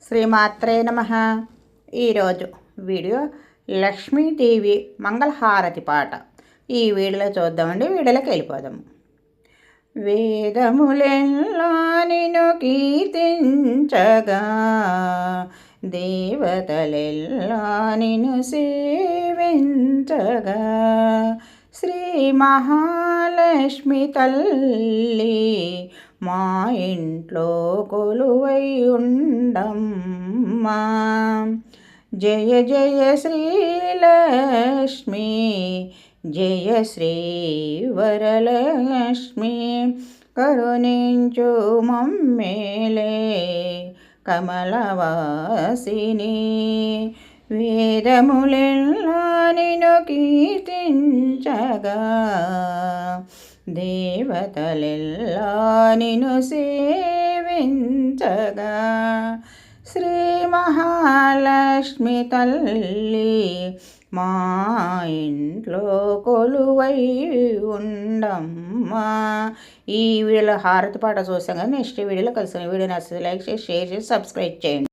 శ్రీమాత్రే నమః. ఈరోజు వీడియో లక్ష్మీదేవి మంగళహారతి పాట. ఈ వీడియోలో చూద్దామండి. వీడియోలోకి వెళ్ళిపోదాము. వేదములెల్లా నిన్ను కీర్తించగా, దేవతలెల్లా నిన్ను సేవించగా, శ్రీ మహాలక్ష్మి తల్లి మా ఇంట్లో కొలువై ఉండమ్మా. జయ జయ శ్రీలక్ష్మి, జయ శ్రీ వరలక్ష్మి, కరుణించు మమ్మేలే కమలవాసిని. వేదములెల్లా నిన్ను కీర్తించగా, దేవతలెల్లా నిన్ను సేవించగా, శ్రీ మహాలక్ష్మి తల్లి మా ఇంట్లో కొలువై ఉండమ్మా. ఈ వీడియోలో హారతి పాట చూసాం కదా. నెక్స్ట్ వీడియోలో కలిసిన వీడియో నచ్చితే లైక్ చేసి షేర్ చేసి సబ్స్క్రైబ్ చేయండి.